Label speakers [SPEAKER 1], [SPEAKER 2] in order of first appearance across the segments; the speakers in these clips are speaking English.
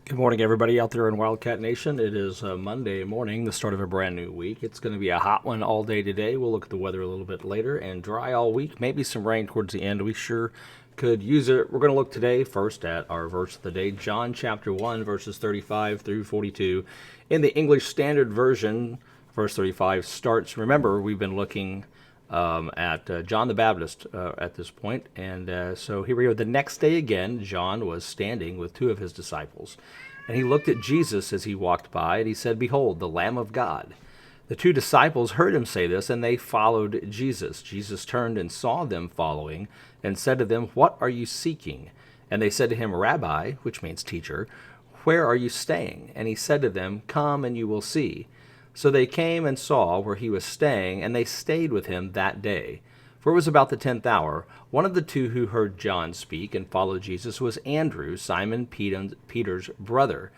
[SPEAKER 1] Good morning, everybody out there in Wildcat Nation. It is Monday morning, the start of a brand new week. It's going to be a hot one all day today. We'll look at the weather a little bit later, and dry all week. Maybe some rain towards the end. We sure could use it. We're going to look today first at our verse of the day, John chapter 1, verses 35 through 42. In the English Standard Version, verse 35 starts, remember, we've been looking at John the Baptist at this point. And so here we go. The next day again, John was standing with two of his disciples. And he looked at Jesus as he walked by, and he said, "Behold, the Lamb of God." The two disciples heard him say this, and they followed Jesus. Jesus turned and saw them following, and said to them, "What are you seeking?" And they said to him, "Rabbi," which means teacher, "where are you staying?" And he said to them, "Come and you will see." So they came and saw where he was staying, and they stayed with him that day. For it was about the 10th hour. One of the two who heard John speak and followed Jesus was Andrew, Simon Peter's brother.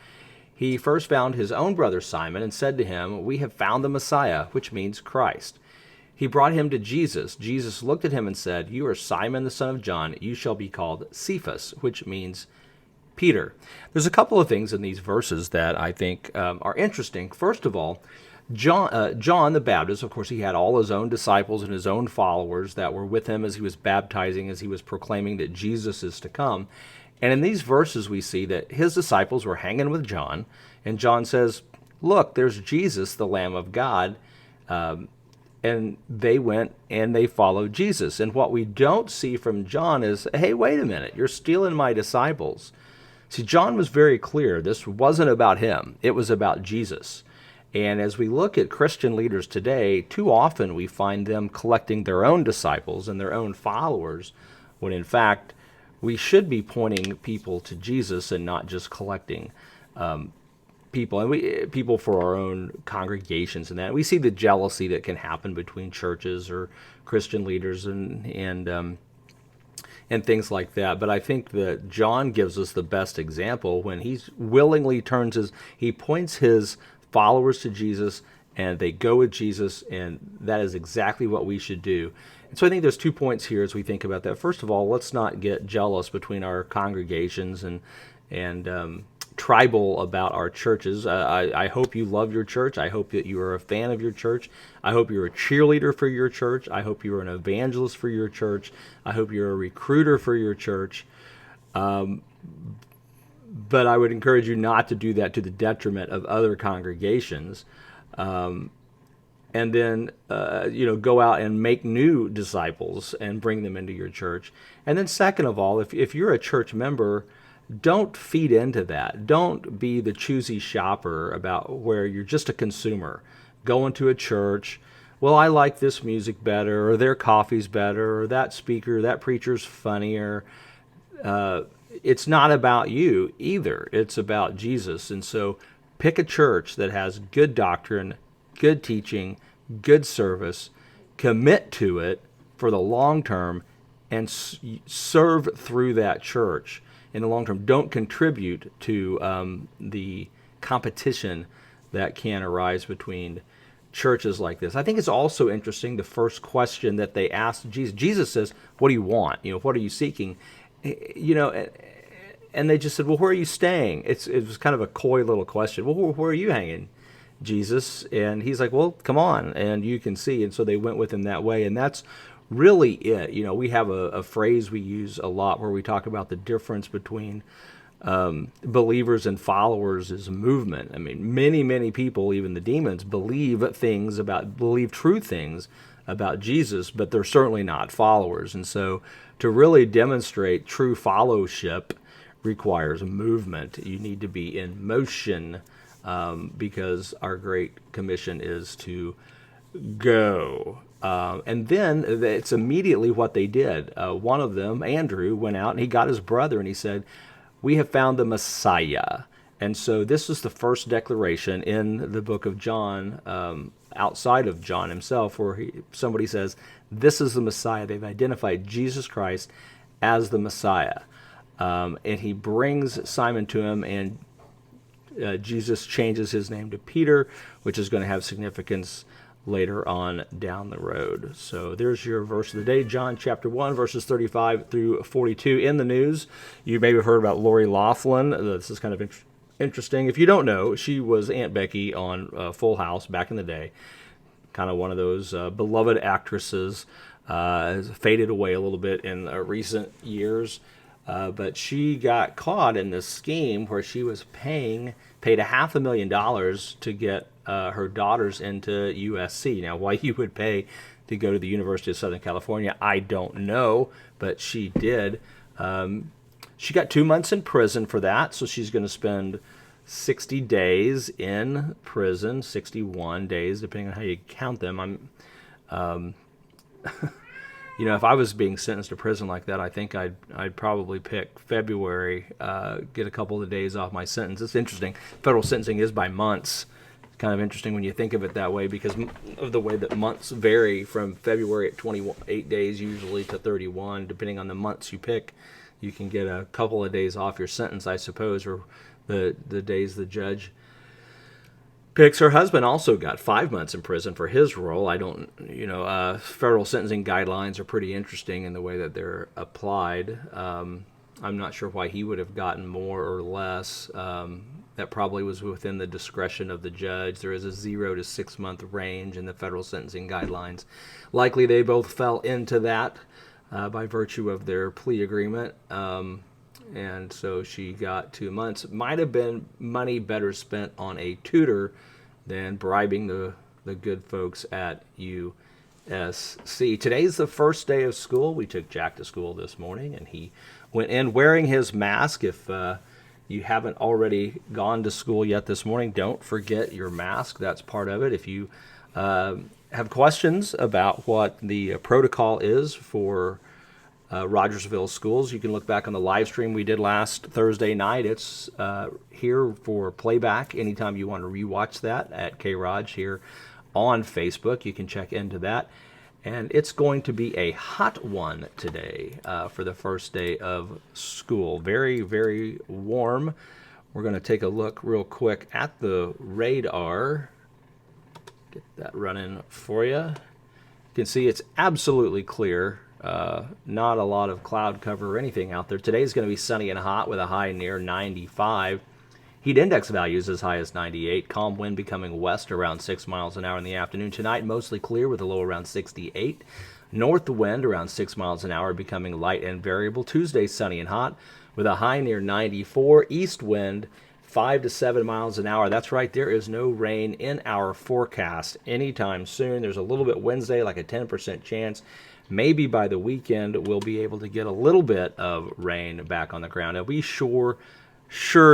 [SPEAKER 1] He first found his own brother Simon and said to him, "We have found the Messiah," which means Christ. He brought him to Jesus. Jesus looked at him and said, "You are Simon the son of John. You shall be called Cephas," which means Peter. There's a couple of things in these verses that I think are interesting. First of all, John the Baptist, of course, he had all his own disciples and his own followers that were with him as he was baptizing, as he was proclaiming that Jesus is to come. And in these verses, we see that his disciples were hanging with John, and John says, "Look, there's Jesus, the Lamb of God." And they went and they followed Jesus. And what we don't see from John is, "Hey, wait a minute, you're stealing my disciples." See, John was very clear. This wasn't about him. It was about Jesus. And as we look at Christian leaders today, too often we find them collecting their own disciples and their own followers, when in fact we should be pointing people to Jesus and not just collecting people for our own congregations and that. We see the jealousy that can happen between churches or Christian leaders and things like that. But I think that John gives us the best example when he willingly he points his followers to Jesus, and they go with Jesus, and that is exactly what we should do. And so I think there's 2 points here as we think about that. First of all, let's not get jealous between our congregations and tribal about our churches. I hope you love your church. I hope that you are a fan of your church. I hope you're a cheerleader for your church. I hope you're an evangelist for your church. I hope you're a recruiter for your church. But I would encourage you not to do that to the detriment of other congregations. And then, go out and make new disciples and bring them into your church. And then second of all, if you're a church member, don't feed into that. Don't be the choosy shopper about where you're just a consumer. Going to a church, well, I like this music better, or their coffee's better, or that speaker, that preacher's funnier. It's not about you either. It's about Jesus. And so pick a church that has good doctrine, good teaching, good service, commit to it for the long term, and serve through that church in the long term. Don't contribute to the competition that can arise between churches like this. I think it's also interesting, the first question that they asked Jesus. Jesus says, "What do you want? What are you seeking?" And they just said, "Well, where are you staying?" It was kind of a coy little question. "Well, where are you hanging, Jesus?" And he's like, "Well, come on, and you can see." And so they went with him that way, and that's really it. We have a phrase we use a lot where we talk about the difference between believers and followers is movement. I mean, many people, even the demons, believe true things about Jesus, but they're certainly not followers. And so to really demonstrate true fellowship requires movement. You need to be in motion because our Great Commission is to go. And then it's immediately what they did. One of them, Andrew, went out and he got his brother and he said, "We have found the Messiah." And so this is the first declaration in the book of John, outside of John himself, where somebody says, "This is the Messiah." They've identified Jesus Christ as the Messiah. And he brings Simon to him, and Jesus changes his name to Peter, which is going to have significance later on down the road. So there's your verse of the day, John chapter 1, verses 35 through 42. In the news, you may have heard about Lori Loughlin. This is kind of interesting. If you don't know, she was Aunt Becky on Full House back in the day. Kind of one of those beloved actresses. Has faded away a little bit in recent years. But she got caught in this scheme where she was paid $500,000 to get her daughters into USC. Now, why you would pay to go to the University of Southern California, I don't know, but she did. She got 2 months in prison for that, so she's going to spend 60 days in prison, 61 days, depending on how you count them. If I was being sentenced to prison like that, I think I'd probably pick February, get a couple of days off my sentence. It's interesting. Federal sentencing is by months. It's kind of interesting when you think of it that way because of the way that months vary from February at 28 days usually to 31. Depending on the months you pick, you can get a couple of days off your sentence, I suppose, or the days the judge picks. Her husband also got 5 months in prison for his role. Federal sentencing guidelines are pretty interesting in the way that they're applied. I'm not sure why he would have gotten more or less. That probably was within the discretion of the judge. There is a 0 to 6 month range in the federal sentencing guidelines. Likely they both fell into that by virtue of their plea agreement. And so she got 2 months. Might have been money better spent on a tutor than bribing the good folks at USC. Today's the first day of school. We took Jack to school this morning, and he went in wearing his mask. If you haven't already gone to school yet this morning, don't forget your mask. That's part of it. If you have questions about what the protocol is for Rogersville schools, you can look back on the live stream we did last Thursday night. It's here for playback anytime you want to rewatch that at K-ROG here on Facebook. You can check into that. And it's going to be a hot one today for the first day of school. Very, very warm. We're going to take a look real quick at the radar. Get that running for you. You can see it's absolutely clear. Not a lot of cloud cover or anything out there. Today's going to be sunny and hot with a high near 95. Heat index values as high as 98. Calm wind becoming west around 6 miles an hour in the afternoon. Tonight, mostly clear with a low around 68. North wind around 6 miles an hour becoming light and variable. Tuesday, sunny and hot with a high near 94. East wind 5 to 7 miles an hour. That's right, there is no rain in our forecast anytime soon. There's a little bit Wednesday, like a 10% chance. Maybe by the weekend, we'll be able to get a little bit of rain back on the ground. And we sure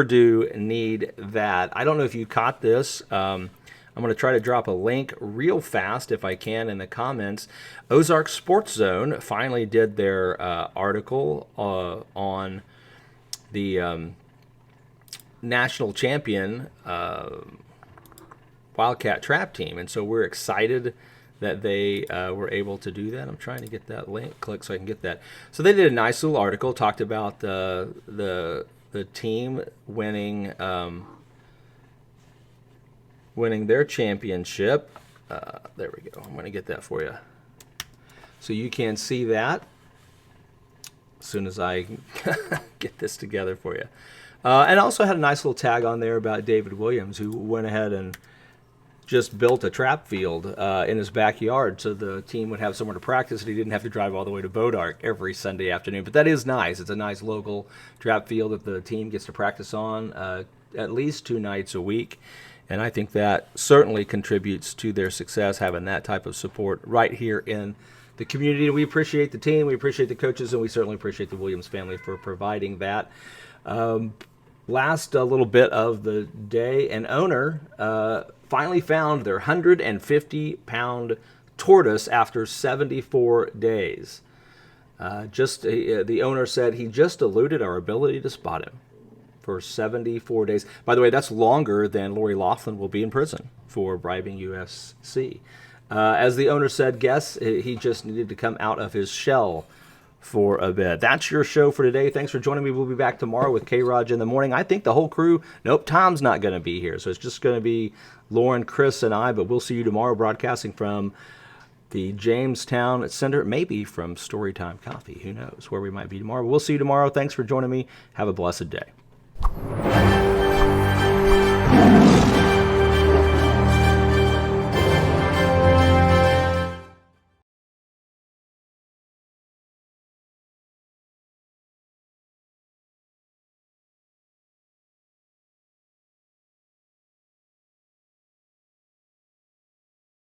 [SPEAKER 1] do need that. I don't know if you caught this. I'm going to try to drop a link real fast if I can in the comments. Ozark Sports Zone finally did their article on the national champion Wildcat Trap team. And so we're excited that they were able to do that. I'm trying to get that link click so I can get that. So they did a nice little article, talked about the team winning their championship. There we go. I'm going to get that for you. So you can see that as soon as I get this together for you. And also had a nice little tag on there about David Williams, who went ahead and just built a trap field in his backyard so the team would have somewhere to practice and he didn't have to drive all the way to Bodark every Sunday afternoon. But that is nice. It's a nice local trap field that the team gets to practice on at least 2 nights a week. And I think that certainly contributes to their success, having that type of support right here in the community. We appreciate the team, we appreciate the coaches, and we certainly appreciate the Williams family for providing that. Last little bit of the day, an owner finally found their 150-pound tortoise after 74 days. The owner said he just eluded our ability to spot him for 74 days. By the way, that's longer than Lori Loughlin will be in prison for bribing USC. As the owner said, guess he just needed to come out of his shell for a bit. That's your show for today. Thanks for joining me. We'll be back tomorrow with K-ROG in the morning. I think the whole crew, nope, Tom's not going to be here. So it's just going to be Lauren, Chris, and I, but we'll see you tomorrow broadcasting from the Jamestown Center, maybe from Storytime Coffee. Who knows where we might be tomorrow. We'll see you tomorrow. Thanks for joining me. Have a blessed day.